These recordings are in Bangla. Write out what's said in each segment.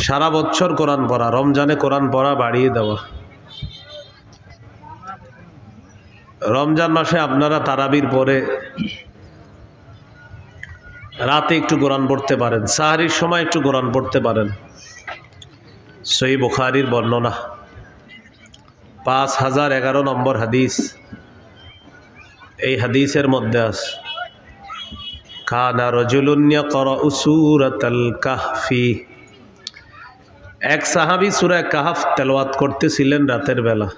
সারা বছর কোরআন পড়া, রমজানে কোরআন পড়া বাড়িয়ে দেওয়া। রমজান মাসে আপনারা তারাবির পরে রাতে একটু কোরআন পড়তে পারেন, সাহরির সময় একটু কোরআন পড়তে পারেন। সহিহ বুখারীর বর্ণনা 5011 নম্বর হাদিস। এই হাদিসের মধ্যে আছে, কানা রাজুলুন ইয়াকরাউ সূরাতাল কাহফি, এক সাহাবী সূরা কাহফ তেলাওয়াত করতেছিলেন রাতের বেলা।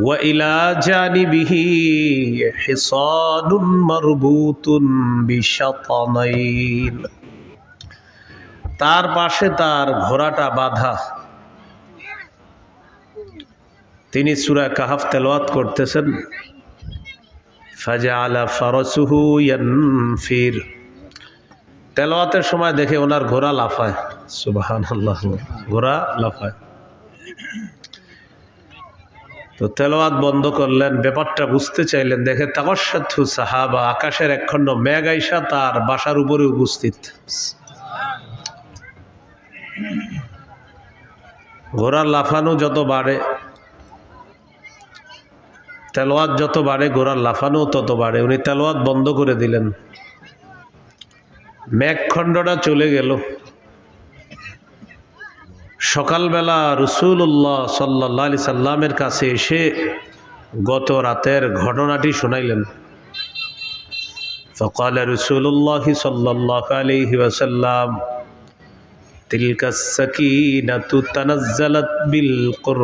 ওয়া ইলা জানিবিহি হিসানুন মারবুতুন বিশাতানাইন, তার পাশে তার ঘোড়াটা বাঁধা। তিনি সূরা কাহফ তেলাওয়াত করতেছেন। ফাজআলা ফারাসুহু ইয়ানফির, তেলাওয়াতের সময় দেখে ওনার ঘোড়া লাফায়। সুবহানাল্লাহ, ঘোড়া লাফায়। তো তেলাওয়াত বন্ধ করলেন, ব্যাপারটা বুঝতে চাইলেন, দেখে তাকাশাতহু সাহাবা, আকাশের একখণ্ড মেঘ আইসা তার বাসার উপরে উপস্থিত। ঘোড়ার লাফানো যত বাড়ে, তেলাওয়াত যত বাড়ে, ঘোড়ার লাফানো তত বাড়ে। উনি তেলাওয়াত বন্ধ করে দিলেন, মেঘখণ্ডটা চলে গেল। সকালবেলা রাসূলুল্লাহ সাল্লাল্লাহু আলাইহি সাল্লামের কাছে এসে গত রাতের ঘটনাটি শোনাইলেন। فقال رسول الله صلى الله عليه وسلم تلك السكينة تنزلت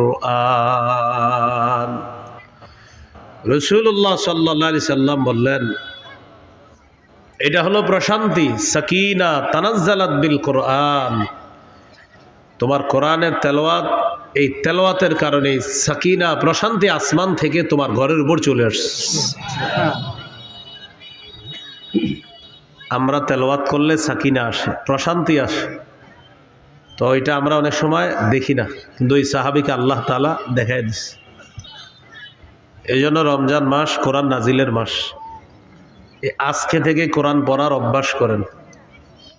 بالقرآن। রাসূলুল্লাহ সাল্লাল্লাহু আলাইহি সাল্লাম বললেন, এটা হলো প্রশান্তি, সাকিনা তানাজ্জালাত বিল কোরআন। তোমার কোরআনের তেলাওয়াত, এই তেলাওয়াতের কারণে সাকিনা প্রশান্তি আসমান থেকে তোমার ঘরের উপর চলে আসছে। আমরা তেলাওয়াত করলে সাকিনা আসে, প্রশান্তি আসে, তো এটা আমরা অনেক সময় দেখি না, কিন্তু এই সাহাবীকে আল্লাহ তাআলা দেখায় দিচ্ছে। এই জন্য রমজান মাস কোরআন নাজিলের মাস। আজকে থেকে কোরআন পড়ার অভ্যাস করেন,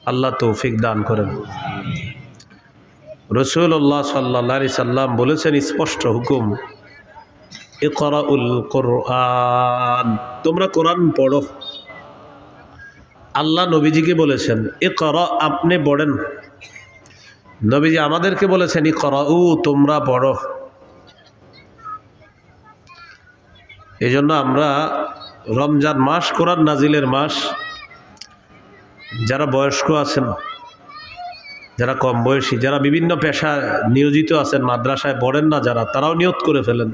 আল্লাহ তৌফিক দান করেন। রাসূলুল্লাহ সাল্লাল্লাহু আলাইহি সাল্লাম বলেছেন স্পষ্ট হুকুম, ইকরাউল কোরআন, তোমরা কোরআন পড়ো। আল্লাহ নবীজিকে বলেছেন ইকরা, আপনি পড়েন। নবীজি আমাদেরকে বলেছেন ইকরাউ, তোমরা পড়ো। এই জন্য আমরা রমজান মাস কোরআন নাজিলের মাস। যারা বয়স্ক আছেন, যারা কম বয়সী, যারা বিভিন্ন পেশায় নিয়োজিত আছেন, মাদ্রাসায় পড়েন না যারা, তারাও নিয়ত করে ফেলেন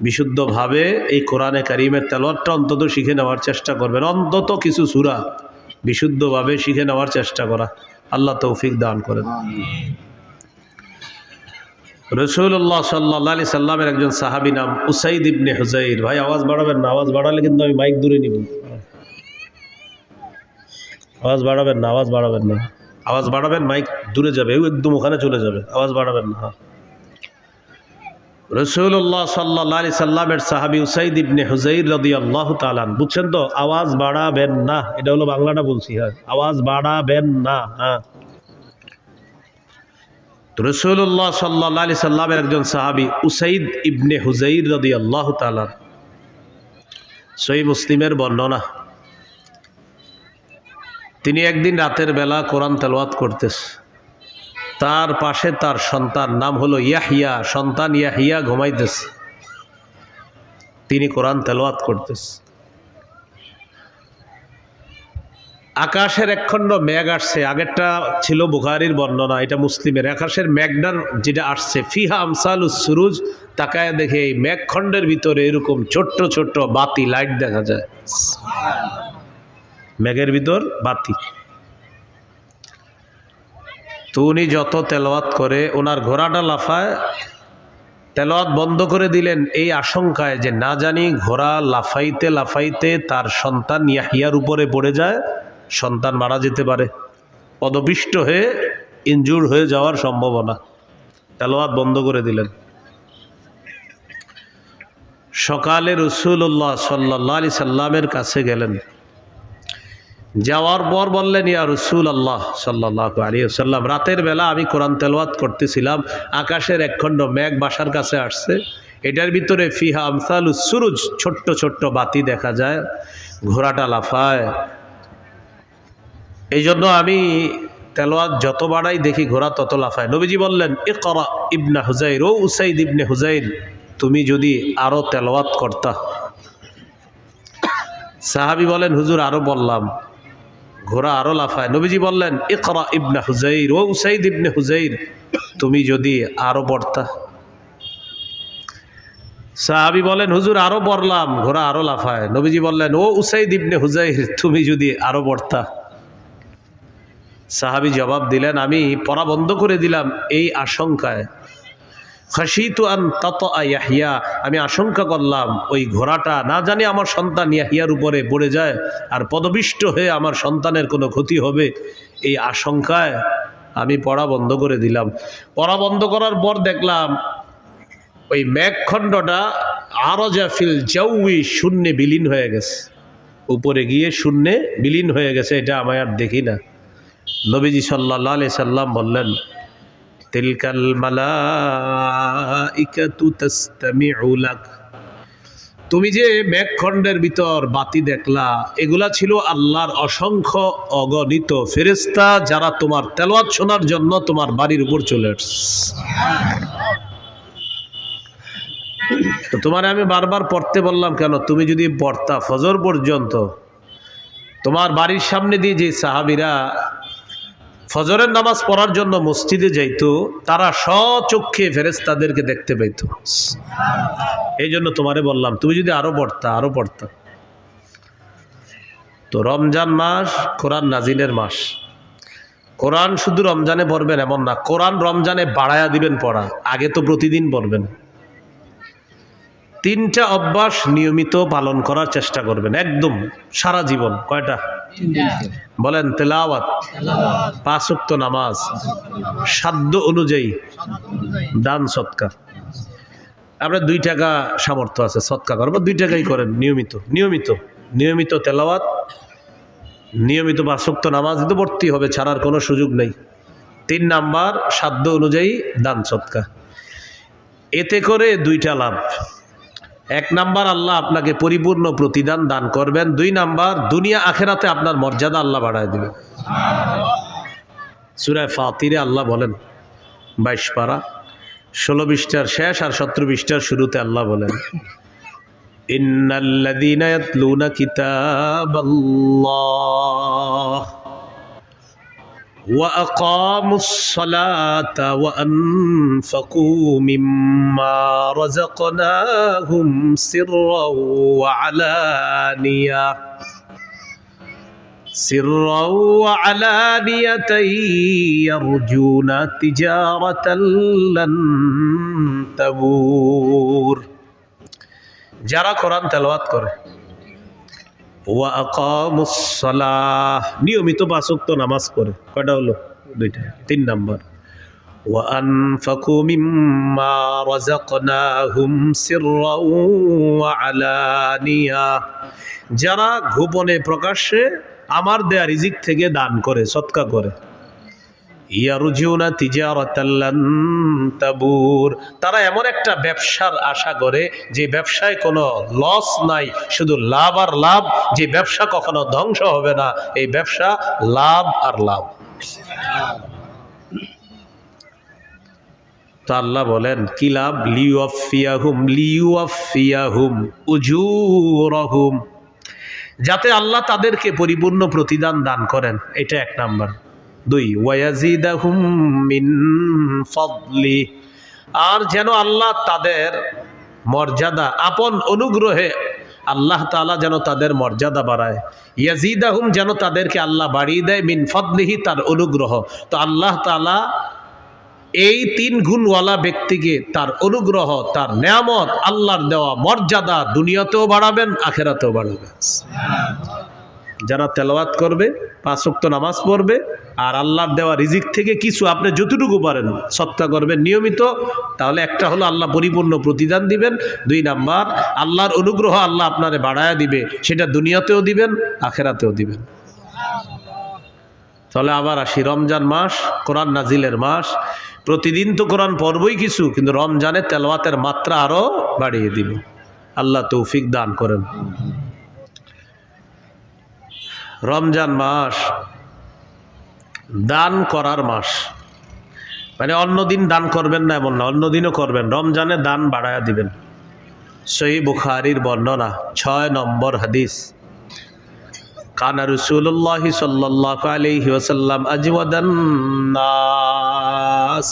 বিশুদ্ধভাবে এই কোরআনে কারিমের তেলাওয়াতটা অন্তত শিখে নেওয়ার চেষ্টা করবেন। অন্তত কিছু সূরা বিশুদ্ধভাবে শিখে নেওয়ার চেষ্টা করা, আল্লাহ তৌফিক দান করেন। রাসূলুল্লাহ সাল্লাল্লাহু আলাইহি সাল্লামের একজন সাহাবী নাম উসাইদ ইবনে হুযাইর। ভাই আওয়াজ বাড়াবেন না, আওয়াজ বাড়ালে কিন্তু আমি মাইক দূরে নিব। আওয়াজ বাড়াবেন না, আওয়াজ বাড়াবেন না, আওয়াজ বাড়াবেন মাইক দূরে যাবে, একদম ওখানে চলে যাবে, আওয়াজ বাড়াবেন না। রাসূলুল্লাহ সাল্লাল্লাহু আলাইহি সাল্লামের সাহাবী উসাইদ ইবনে হুযাইর রাদিয়াল্লাহু তাআলা, বুঝছেন তো? আওয়াজ বাড়াবেন না, এটা হলো বাংলাটা বলছি। হ্যাঁ, আওয়াজ বাড়াবেন না। হ্যাঁ, রাসূলুল্লাহ সাল্লাল্লাহু আলাইহি সাল্লামের একজন সাহাবী উসাইদ ইবনে হুযাইর রাদিয়াল্লাহু তাআলা, সহিহ মুসলিমের বর্ণনা। তিনি একদিন রাতের বেলা কোরআন তেলাওয়াত করতেছে, তার পাশে তার সন্তান, নাম হলো ইয়াহইয়া, সন্তান ইয়াহইয়া ঘুমাইতেছে, তিনি কোরআন তেলাওয়াত করতেছে। আকাশের একখণ্ড মেঘ আসছে, আগেরটা ছিল বুখারীর বর্ণনা, এটা মুসলিমের। আকাশের মেঘটার যেটা আসছে, ফিহা আমসালুস সুরুজ, তাকায় দেখে এই মেঘখণ্ডের ভিতরে এরকম ছোট্ট ছোট্ট বাতি, লাইট দেখা যায়, মেঘের ভিতর বাতি। তো উনি যত তেলাওয়াত করে ওনার ঘোড়াটা লাফায়, তেলাওয়াত বন্ধ করে দিলেন এই আশঙ্কায় যে না জানি ঘোড়া লাফাইতে লাফাইতে তার সন্তান ইয়াহইয়ার উপরে পড়ে যায়, সন্তান মারা যেতে পারে, পদপিষ্ট হয়ে ইনজুর হয়ে যাওয়ার সম্ভাবনা। তেলাওয়াত বন্ধ করে দিলেন। সকালে রাসূলুল্লাহ সাল্লাল্লাহু আলাইহি সাল্লামের কাছে গেলেন, যাওয়ার পর বললেন, ইয়া রাসূলুল্লাহ সাল্লাল্লাহু আলাইহি ওয়াসাল্লাম, রাতের বেলা আমি কোরআন তেলাওয়াত করতেছিলাম, আকাশের একখণ্ড মেঘ বাসার কাছে আসছে, এটার ভিতরে ফিহা আমসালুস সুরুজ, ছোট্ট ছোট্ট বাতি দেখা যায়, ঘোড়াটা লাফায়। এই জন্য আমি তেলাওয়াত যত বাড়াই দেখি ঘোড়া তত লাফায়। নবীজি বললেন, ইকরা ইবনে হুজাইর, ও উসাইদ ইবনে হুজাইর, তুমি যদি আরো তেলাওয়াত করতা। সাহাবী বলেন, হুজুর আরো বললাম, ঘোড়া আরো লাফায়। নবীজি বললেন, ইকরা ইবনে হুজাইর, ও উসাইদ ইবনে হুজাইর, তুমি যদি আরো পড়তা। সাহাবী বলেন, হুজুর আরো পড়লাম, ঘোড়া আরো লাফায়। নবীজি বললেন, ও উসাইদ ইবনে হুজাইর, তুমি যদি আরো পড়তা। সাহাবী জবাব দিলেন, আমি পড়া বন্ধ করে দিলাম এই আশঙ্কায়, খাশিতু আন তাতা ইয়াহইয়া, আমি আশঙ্কা করলাম ওই ঘোড়াটা না জানি আমার সন্তান ইয়াহইয়ার উপরে পড়ে যায় আর পদপিষ্ট হয়ে আমার সন্তানের কোনো ক্ষতি হবে, এই আশঙ্কায় আমি পড়া বন্ধ করে দিলাম। পড়া বন্ধ করার পর দেখলাম ওই মেঘখণ্ডটা আরজা ফিল জাউই, শূন্যে বিলীন হয়ে গেছে, উপরে গিয়ে শূন্যে বিলীন হয়ে গেছে, এটা আমি আর দেখি না। নবীজি সাল্লাল্লাহু আলাইহি সাল্লাম বললেন, তিলকাল মালাইকাতু তাসতামিউ লাক, তুমি যে মেঘখণ্ডের ভিতর বাতি দেখলা, এগুলা ছিল আল্লাহর অসংখ্য অগণিত ফেরেশতা, যারা তোমার তেলাওয়াত শোনার জন্য তোমার বাড়ির উপর চলে আসছে। তো তোমার আমি বারবার পড়তে বললাম কেন? তুমি যদি পড়তা ফজর পর্যন্ত, তোমার বাড়ির সামনে দিয়ে যে সাহাবীরা ফজরের নামাজ পড়ার জন্য মসজিদে যাইতো, তারা স্বচক্ষে ফেরেশতাদেরকে দেখতে পাইতো। এই জন্য তোমারে বললাম, তুমি যদি আরো পড়তা। তো রমজান মাস কোরআন নাজিলের মাস। কোরআন শুধু রমজানে পড়বেন এমন না, কোরআন রমজানে বাড়ায়া দিবেন পড়া, আগে তো প্রতিদিন পড়বেন। 3টা অভ্যাস নিয়মিত পালন করার চেষ্টা করবেন একদম সারা জীবন। কয়টা বলেন? তেলাওয়াত, 5 ওয়াক্ত নামাজ, সাধ্য অনুযায়ী দান সৎকার। আপনার 2 টাকা সামর্থ্য আছে, সৎকার করবেন, 2 টাকাই করেন, নিয়মিত তেলাওয়াত, নিয়মিত 5 ওয়াক্ত নামাজ তো পড়তেই হবে, ছাড়ার কোনো সুযোগ নেই। 3 নাম্বার, সাধ্য অনুযায়ী দান সৎকার। এতে করে 2টা লাভ। 1 নাম্বার, আল্লাহ আপনাকে পরিপূর্ণ প্রতিদান দান করবেন। 2 নাম্বার, দুনিয়া আখেরাতে আপনার মর্যাদা আল্লাহ বাড়ায় দিবেন। সূরা ফাতিরে আল্লাহ বলেন, 22 পারা 16 পৃষ্ঠার শেষ আর 17 পৃষ্ঠার শুরুতে আল্লাহ বলেন, ইন্নাল্লাযীনা ইয়াতলুনা কিতাবাল্লাহ ওয়া আকামুস সালাতা ওয়া আনফাকু মিম্মা রাযাকনাহুম সিররাও ওয়া আলানিয়াতান ইয়ারজুনা তিজারাতান লান তাবুর। যারা কোরআন তেলাওয়াত করে, ওয়া আকামুস সালাহ, নিয়মিত 5 ওয়াক্ত নামাজ পড়ে, কয়টা হলো? 2টা। 3 নাম্বার, ওয়া আনফাকু মিম্মা রাযাকনাহুম সিররাও ওয়া আলানিয়া, যারা গোপনে প্রকাশ্যে আমার দেয়া রিজিক থেকে দান করে, সদকা করে। ইয়ারজুনা তিজারাতান লান তাবুর, তারা এমন একটা ব্যবসার আশা করে যে ব্যবসায় কোনো লস নাই, শুধু লাভ আর লাভ, যে ব্যবসা কখনো ধ্বংস হবে না, এই ব্যবসা লাভ আর লাভ। তো আল্লাহ বলেন কি লাভ? লিউয়াফিয়াহুম উজুরহুম, যাতে আল্লাহ তাদেরকে পরিপূর্ণ প্রতিদান দান করেন, এটা 1 নাম্বার। 2, ওয়ায়াজিদাহুম মিন ফাদলি, আর যেন আল্লাহ তাদের মর্যাদা, আপন অনুগ্রহে আল্লাহ তাআলা যেন তাদের মর্যাদা বাড়ায়। ইয়াজিদাহুম, যেন তাদেরকে আল্লাহ বাড়িয়ে দেয়, মিন ফাদলিহি, তার অনুগ্রহ। তো আল্লাহ তাআলা এই 3 গুণওয়ালা ব্যক্তিকে তার অনুগ্রহ, তার নেয়ামত, আল্লাহর দেওয়া মর্যাদা দুনিয়াতেও বাড়াবেন, আখেরাতেও বাড়াবেন। যারা তেলাওয়াত করবে, 5 ওয়াক্ত নামাজ পড়বে, আর আল্লাহর দেওয়া রিজিক থেকে কিছু আপনি যতটুকু পারেন সদকা করবেন নিয়মিত, তাহলে একটা হলো আল্লাহ পরিপূর্ণ প্রতিদান দিবেন। 2 নাম্বার, আল্লাহর অনুগ্রহ আল্লাহ আপনারে বাড়ায়া দিবে, সেটা দুনিয়াতেও দিবেন, আখেরাতেও দিবেন। তাহলে আবার আসি, রমজান মাস কোরআন নাজিলের মাস। প্রতিদিন তো কোরআন পড়বই কিছু, কিন্তু রমজানের তেলাওয়াতের মাত্রা আরো বাড়িয়ে দিব। আল্লাহ তৌফিক দান করেন। রমজান মাস দান করার মাস, মানে অন্যদিন দান করবেন না এমন না, অন্যদিনও করবেন, রমজানে দান বাড়ায়া দিবেন। সহিহ বুখারীর বর্ণনা 6 নম্বর হাদিস, কানা রাসূলুল্লাহ সাল্লাল্লাহু আলাইহি ওয়াসাল্লাম আজওয়াদান নাস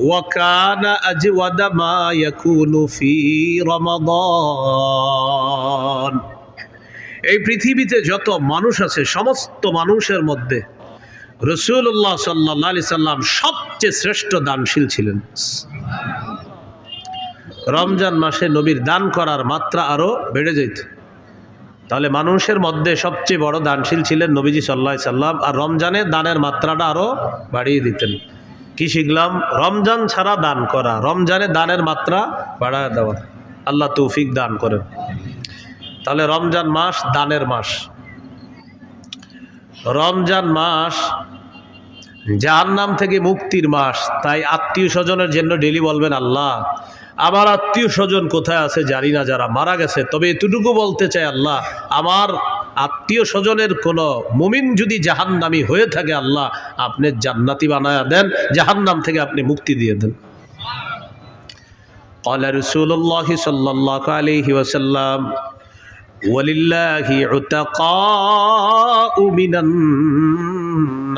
ওয়া কানা আজওয়াদা মা ইয়াকুনু ফি রমাদান। এই পৃথিবীতে যত মানুষ আছে সমস্ত মানুষের মধ্যে রাসূলুল্লাহ সাল্লাল্লাহু আলাইহি সাল্লাম সবচেয়ে শ্রেষ্ঠ দানশীল ছিলেন। রমজান মাসে নবীর দান করার মাত্রা আরো বেড়ে যেত। তাহলে মানুষের মধ্যে সবচেয়ে বড় দানশীল ছিলেন নবীজি সাল্লাল্লাহু আলাইহি সাল্লাম, আর রমজানে দানের মাত্রাটা আরো বাড়িয়ে দিতেন। কি শিখলাম? রমজান ছাড়া দান করা, রমজানে দানের মাত্রা বাড়ায় দেওয়া। আল্লাহ তৌফিক দান করেন। তাহলে রমজান মাস দানের মাস। রমজান মাস জাহান্নাম থেকে মুক্তির মাস। তাই আত্মীয় স্বজনের জন্য ডেলি বলবেন, আল্লাহ আমার আত্মীয় স্বজন কোথায় আছে জানি না, যারা মারা গেছে, তবে এতটুকু বলতে চাই, আল্লাহ আমার আত্মীয় স্বজনের কোনো মুমিন যদি জাহান্নামী হয়ে থাকে, আল্লাহ আপনি জান্নাতি বানায়া দেন, জাহান্নাম থেকে আপনি মুক্তি দিয়ে দেন। ক্বালা রাসূলুল্লাহ সাল্লাল্লাহু আলাইহি ওয়াসাল্লাম ওয়ালিল্লাহি উতাকাউ মিনান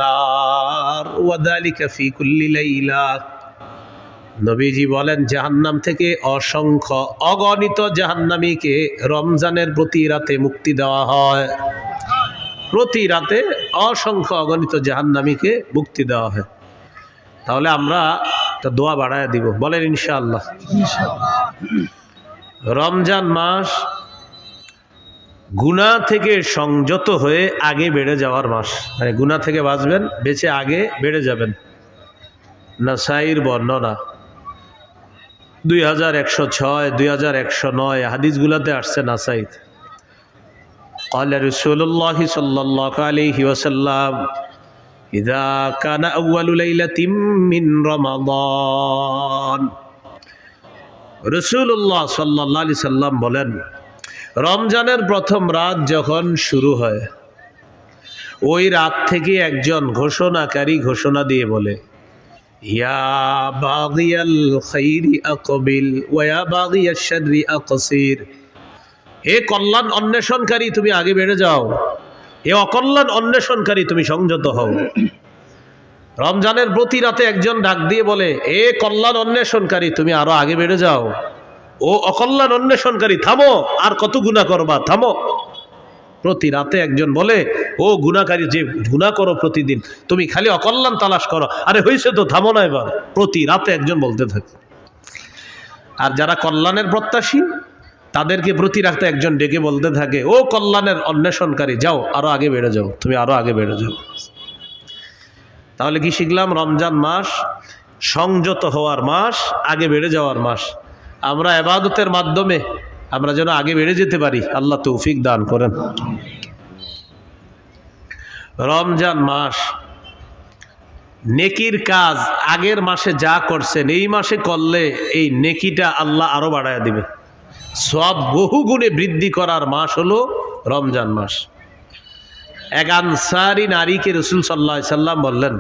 নার ওয়া যালিকা ফি কুল্লি লাইলা। নবীজি বলেন, জাহান্নাম থেকে অসংখ্য অগণিত জাহান্নামীকে রমজানের প্রতি রাতে মুক্তি দেওয়া হয়। প্রতি রাতে অসংখ্য অগণিত জাহান্নামীকে মুক্তি দেওয়া হয়। তাহলে আমরা একটা দোয়া বাড়ায় দিব, বলেন ইনশাআল্লাহ। রমজান মাস গুনাহ থেকে সংযত হয়ে আগে বেড়ে যাওয়ার মাস, মানে গুনাহ থেকে বাঁচবেন, বেঁচে আগে বেড়ে যাবেন। নাসাইর বর্ণনা 2106, 2109 হাদিসগুলোতে আসছে নাসাইত। ক্বালা রাসূলুল্লাহ সাল্লাল্লাহু আলাইহি ওয়াসাল্লাম ইযা কানা আউয়ালু লাইলাতিন মিন রমাদান। রাসূলুল্লাহ সাল্লাল্লাহু আলাইহি সাল্লাম বলেন, রমজানের প্রথম রাত যখন শুরু হয়, ওই রাত থেকে একজন ঘোষণাকারী ঘোষণা দিয়ে বলে, ইয়া বাগিয়াল খাইরি আকবিল ওয়া ইয়া বাগিয়াশ শাররি আকসির। হে কল্যাণ অন্বেষণকারী, তুমি আগে বেড়ে যাও, হে অকল্যাণ অন্বেষণকারী, তুমি সংযত হও। রমজানের প্রতি রাতে একজন ডাক দিয়ে বলে, হে কল্যাণ অন্বেষণকারী, তুমি আরো আগে বেড়ে যাও, ও অকল্যাণ অন্বেষণকারী, থামো, আর কত গুনাহ করবা, থামো। প্রতি রাতে একজন বলে, ও গুনাহকারী, যে গুনাহ করো প্রতিদিন, তুমি খালি অকল্যাণ তালাশ করো, আরে হয়েছে তো, থামো না এবার। প্রতি রাতে একজন বলতে থাকে। আর যারা কল্যাণের প্রত্যাশী, তাদেরকে প্রতি রাতে একজন ডেকে বলতে থাকে, ও কল্যাণের অন্বেষণকারী, যাও, আরো আগে বেড়ে যাও, তুমি আরো আগে বেড়ে যাও। তাহলে কি শিখলাম? রমজান মাস সংযত হওয়ার মাস, আগে বেড়ে যাওয়ার মাস। আমরা ইবাদতের মাধ্যমে আমরা যেন আগে বেড়ে যেতে পারি, আল্লাহ তৌফিক দান করেন। রমজান মাস নেকির কাজ আগের মাসে যা করছেন এই মাসে করলে এই নেকিটা আল্লাহ আরো বাড়ায় দিবে। সওয়াব বহু গুণে বৃদ্ধি করার মাস হলো রমজান মাস। এক আনসারী নারীকে রাসূল সাল্লাল্লাহু আলাইহি সাল্লাম বললেন,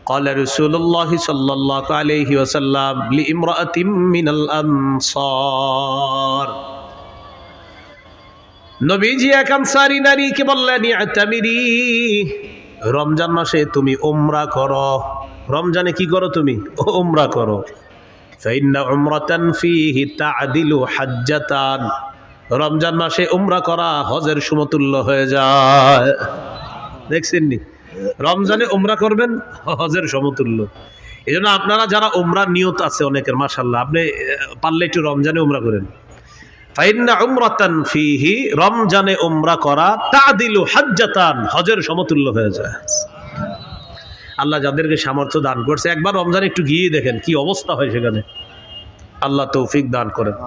ক্বালা রাসূলুল্লাহ সাল্লাল্লাহু আলাইহি ওয়াসাল্লাম লিইমরাআতিন মিনাল আনসার। নবীজি এক আনসারী নারীকে বললেন, ইতামিরি, রমজান মাসে তুমি উমরা করো। রমজানে কি করো তুমি? উমরা করো। ফাইন্না উমরাতান ফীহি তা'দিলু হাজ্জাতান। রমজান মাসে উমরা করা হজের সমতুল্য হয়ে যায়। দেখছেন নি? রমজানে উমরা করবেন, হজের সমতুল্য। এই জন্য আপনারা যারা উমরার নিয়ত আছে অনেকের, মাশাআল্লাহ, আপনি পারলে একটু রমজানে উমরা করেন। ফাইন্না উমরাতান ফীহি, রমজানে উমরা করা তা'দিলু হাজ্জাতান, হজের সমতুল্য হয়ে যায়। আল্লাহ যাদেরকে সামর্থ্য দান করছে, একবার রমজানে একটু গিয়ে দেখেন কি অবস্থা হয় সেখানে। আল্লাহ তৌফিক দান করেন।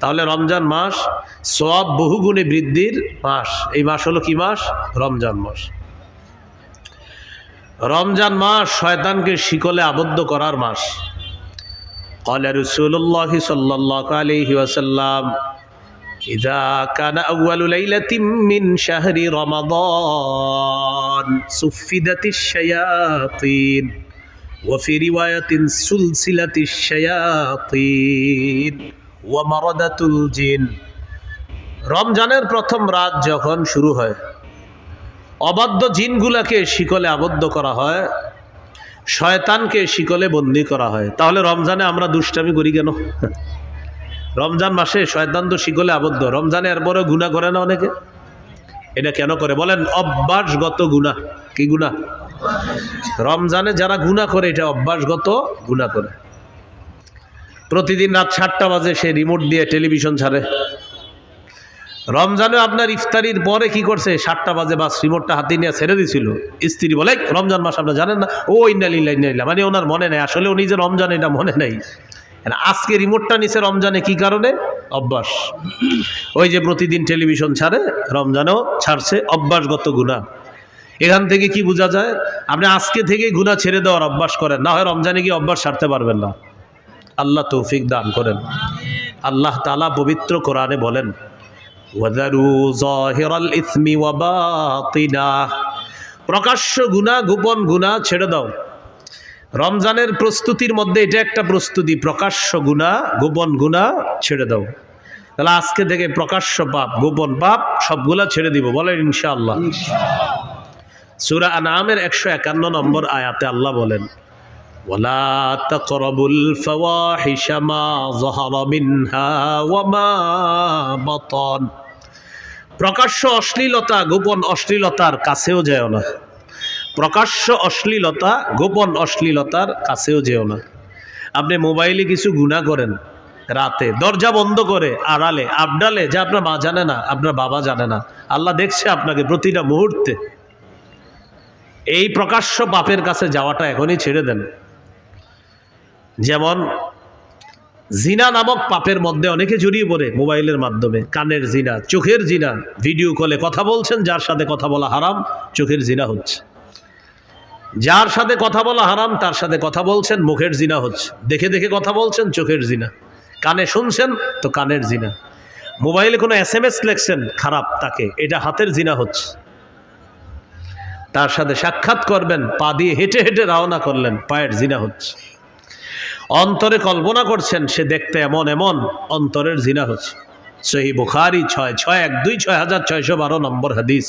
তাহলে রমজান মাস সওয়াব বহুগুণে বৃদ্ধির মাস। এই মাস হলো কি মাস? রমজান মাস। রমজান মাস শয়তানকে শিকলে আবদ্ধ করার মাস। قال رسول الله صلى الله عليه وسلم إذا كان أول ليلة من شهر رمضان صفدت الشياطين وفي رواية سلسلة الشياطين ومردة الجن। রমজানের প্রথম রাত যখন শুরু হয়, অবাধ্য জিনগুলাকে শিকলে আবদ্ধ করা হয়, শয়তানকে শিকলে বন্দী করা হয়। তাহলে রমজানে আমরা দুষ্টামি করি কেন? রমজান মাসে শয়তান তো শিকলে আবদ্ধ, রমজানে এরপরে গুনাহ করে না অনেকে? এটা কেন করে বলেন? অভ্যাসগত গুনাহ। কি গুনাহ? রমজানে যারা গুনাহ করে এটা অভ্যাসগত গুনাহ করে। প্রতিদিন রাত 7টা বাজে সে রিমোট দিয়ে টেলিভিশন ছাড়ে। রমজানে আপনার ইফতারির পরে কি করছে? 7টা বাজে বাস রিমোটটা হাতে নিয়ে ছেড়ে দিছিল। স্ত্রী বলে, রমজান মাস আপনারা জানেন না? ও ইন্নালিল্লাহ ইন্নালিল্লাহ, মানে ওনার মনে নেই, আসলে উনি যে রমজান এটা মনে নেই। আজকে রিমোটটা নিছে রমজানে, কি কারণে? অভ্যাস। ওই যে প্রতিদিন টেলিভিশন ছাড়ে, রমজানেও ছাড়ছে, অভ্যাসগত গুনাহ। এখান থেকে কি বোঝা যায়? আপনি আজকে থেকে গুনাহ ছেড়ে দেওয়ার অভ্যাস করেন, না হয় রমজানে গিয়ে অভ্যাস ছাড়তে পারবেন না। আল্লাহ তৌফিক দান করেন। আল্লাহ তাআলা পবিত্র কোরআনে বলেন, ওয়াযারু যাহিরাল ইসমি ওয়া বাতিনাহ, প্রকাশ্য গুনাহ গোপন গুনাহ ছেড়ে দাও। রমজানের প্রস্তুতির মধ্যে এটা একটা প্রস্তুতি, প্রকাশ্য গুনাহ গোপন গুনাহ ছেড়ে দাও। তাহলে আজকে থেকে প্রকাশ্য পাপ গোপন পাপ সবগুলা ছেড়ে দিব, বলেন ইনশাআল্লাহ। সূরা আনআমের 151 নম্বর আয়াতে আল্লাহ বলেন, ওয়ালা তাকরাবুল ফাওয়াহিশা মা যাহারা মিনহা ওয়া মা বাতান, প্রকাশ্য অশ্লীলতা গোপন অশ্লীলতার কাছেও যেও না। প্রকাশ্য অশ্লীলতা গোপন অশ্লীলতার কাছেও যেও না। আপনি মোবাইলে কিছু গুনাহ করেন, রাতে দরজা বন্ধ করে আড়ালে আবডালে, যা আপনার মা জানে না, আপনার বাবা জানে না, আল্লাহ দেখছে আপনাকে প্রতিটা মুহূর্তে। এই প্রকাশ্য পাপের কাছে যাওয়াটা এখনই ছেড়ে দেন। যেমন জিনা নামক পাপের মধ্যে অনেকে জড়িয়ে পড়ে মোবাইলের মাধ্যমে। কানের জিনা, চোখের জিনা, ভিডিও কলে কথা বলছেন, যার সাথে কথা বলা হারাম, চোখের জিনা হচ্ছে। যার সাথে কথা বলা হারাম তার সাথে কথা বলছেন, মুখের জিনা হচ্ছে। দেখে দেখে কথা বলছেন, চোখের জিনা। কানে শুনছেন তো কানের জিনা। মোবাইলে কোনো SMS লেখছেন খারাপ তাকে, এটা হাতের জিনা হচ্ছে। তার সাথে সাক্ষাৎ করবেন, পা দিয়ে হেঁটে হেঁটে রওনা করলেন, পায়ের জিনা হচ্ছে। অন্তরে কল্পনা করছেন সে দেখতে এমন এমন, অন্তরের জিনা হচ্ছে। সহিহ বুখারী 6612 নম্বর হাদিস।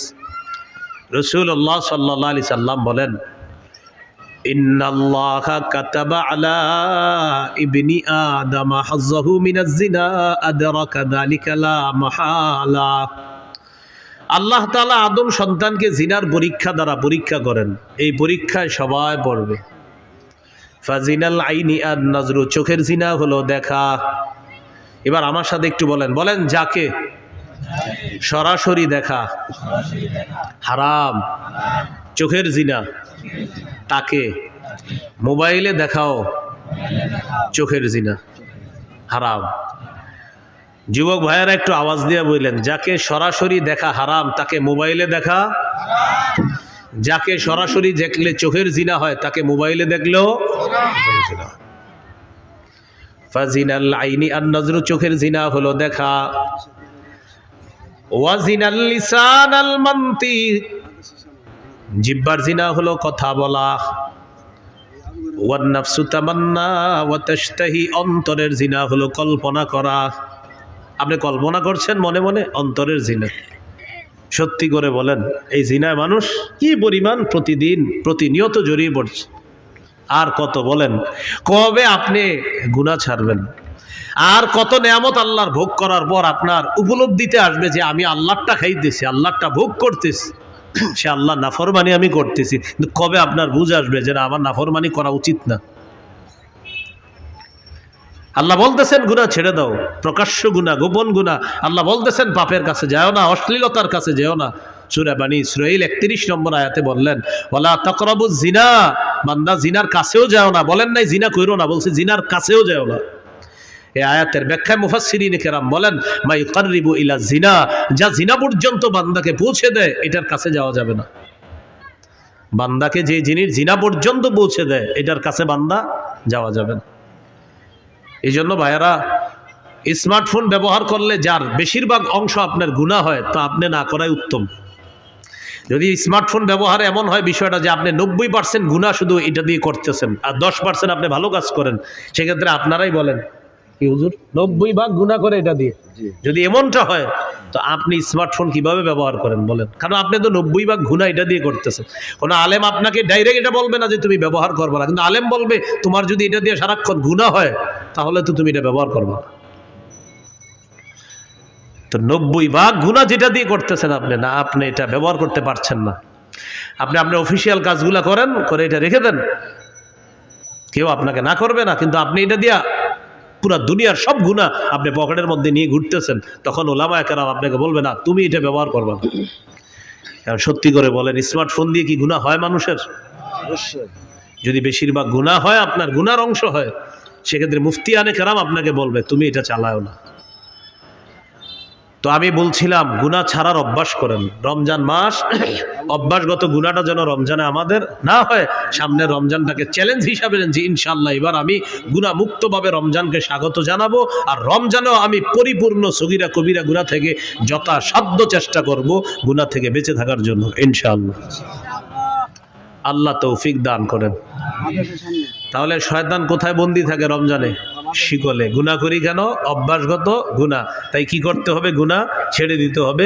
রাসূলুল্লাহ সাল্লাল্লাহু আলাইহি সাল্লাম বলেন, ইন্নাল্লাহা কাতাবা আলা ইবনি আদম হাজ্জাহু মিনাজ জিনা আদরাকা যালিকা লা মাহালা। আল্লাহ তাআলা আদম সন্তানকে জিনার পরীক্ষা দ্বারা পরীক্ষা করেন, এই পরীক্ষায় সবাই পড়বে। ফাজিনাল আইনি আন নাজরু, চোখের জিনা হলো দেখা। এবার আমার সাথে একটু বলেন, বলেন যাকে সরাসরি দেখা হারাম, চোখের জিনা, তাকে মোবাইলে দেখাও চোখের জিনা হারাম। যুবক ভাইয়েরা একটু আওয়াজ দিয়ে বললেন, যাকে সরাসরি দেখা হারাম তাকে মোবাইলে দেখা, যাকে সরাসরি দেখলে চোখের জিনা হয় তাকে মোবাইলে দেখলেও জিনা। ফাজিনাল আইনি আন নাজরু, চোখের জিনা হলো দেখা। ওয়া জিনাল লিসান আল মানতিক, জিহ্বার জিনা হলো কথা বলা। ওয়ান নাফসু তামান্না ওয়া তাশতাহি, অন্তরের জিনা হলো কল্পনা করা। আপনি কল্পনা করছেন মনে মনে, অন্তরের জিনা। সত্যি করে বলেন, এই জিনায় মানুষ কি পরিমাণ প্রতিদিন প্রতিনিয়ত জড়িয়ে পড়ছে। আর কত বলেন, কবে আপনি গুনাহ ছাড়বেন? আর কত নেয়ামত আল্লাহর ভোগ করার পর আপনার উপলব্ধিতে আসবে যে আমি আল্লাহরটা খাইতেছি, আল্লাহরটা ভোগ করতেছি, সে আল্লাহ নাফরমানি আমি করতেছি। কিন্তু কবে আপনার বুঝ আসবে যে না, আমার নাফরমানি করা উচিত না? আল্লাহ বলতেছেন গুনাহ ছেড়ে দাও, প্রকাশ্য গুনাহ গোপন গুনাহ। আল্লাহ বলতেছেন পাপের কাছে যাও না, অশ্লীলতার কাছে যেও না। সূরা বনী ইসরাঈল 31 নম্বর আয়াতে বললেন, ওয়ালা তাকরাবুজ জিনা, বান্দা জিনার কাছেও যাও না। বলেন নাই জিনা কইরো না, বলছে জিনার কাছেও যাও না। এই আয়াতের ব্যাখ্যায় মুফাসসিরিন কেরাম বলেন, মা ইউকাররিবু ইলা জিনা, যা জিনা পর্যন্ত বান্দাকে পৌঁছে দেয়, এটার কাছে যাওয়া যাবে না। বান্দাকে যে জিনিস জিনা পর্যন্ত পৌঁছে দেয় এটার কাছে বান্দা যাওয়া যাবে না। এই জন্য ভাইয়ারা, স্মার্টফোন ব্যবহার করলে যার বেশিরভাগ অংশ আপনার গুনাহ হয়, তা আপনি না করাই উত্তম। যদি স্মার্টফোন ব্যবহার এমন হয় বিষয়টা যে আপনি 90% গুনাহ শুধু এটা দিয়ে করতেছেন আর 10% আপনি ভালো কাজ করেন, সেক্ষেত্রে আপনারাই বলেন কি হুজুর 90 ভাগ গুনাহ করে এটা দিয়ে, যদি এমনটা হয় তো আপনি স্মার্টফোন কিভাবে ব্যবহার করেন বলেন? কারণ আপনি তো 90 ভাগ গুনাহ এটা দিয়ে করতেছেন। কোনো আলেম আপনাকে ডাইরেক্ট এটা বলবে না যে তুমি ব্যবহার করবে না, কিন্তু আলেম বলবে তোমার যদি এটা দিয়ে সারাক্ষণ গুনাহ হয় তাহলে তো তুমি এটা ব্যবহার করবে না। তো 90 ভাগ গুনাহ যেটা দিয়ে করতেছেন আপনি, না আপনি এটা ব্যবহার করতে পারছেন না, আপনি আপনার অফিসিয়াল কাজগুলা করেন, করে এটা রেখে দেন, কেউ আপনাকে না করবে না, কিন্তু আপনি এটা দিয়া পুরা দুনিয়ার সব গুনাহ আপনি পকেটের মধ্যে নিয়ে ঘুরতেছেন, তখন ওলামায়ে কেরাম আপনাকে বলবে না তুমি এটা ব্যবহার করবে না। কারণ সত্যি করে বলেন, স্মার্টফোন দিয়ে কি গুনাহ হয় মানুষের? যদি বেশিরভাগ গুনাহ হয়, আপনার গুনার অংশ হয়, সেক্ষেত্রে মুফতিয়ানে কেরাম আপনাকে বলবে তুমি এটা চালাও না। তো আমি বলছিলাম গুনাহ ছাড়ার অভ্যাস করেন। রমজান মাস অভ্যাসগত গুনাহটা যেন রমজানে আমাদের না হয়। সামনে রমজানটাকে চ্যালেঞ্জ হিসাবে নেন, ইনশাআল্লাহ এবার আমি গুনাহ মুক্তভাবে রমজানকে স্বাগত জানাবো, আর রমজানেও আমি পরিপূর্ণ সগীরা কবিরা গুনাহ থেকে যথাসাধ্য চেষ্টা করব গুনাহ থেকে বেঁচে থাকার জন্য, ইনশাআল্লাহ। আল্লাহ তৌফিক দান করেন। তাহলে শয়তান কোথায় বন্দী থাকে রমজানে? শিকলে। গুনাহ করি কেন? অভ্যাসগত গুনাহ। তাই কি করতে হবে? গুনাহ ছেড়ে দিতে হবে।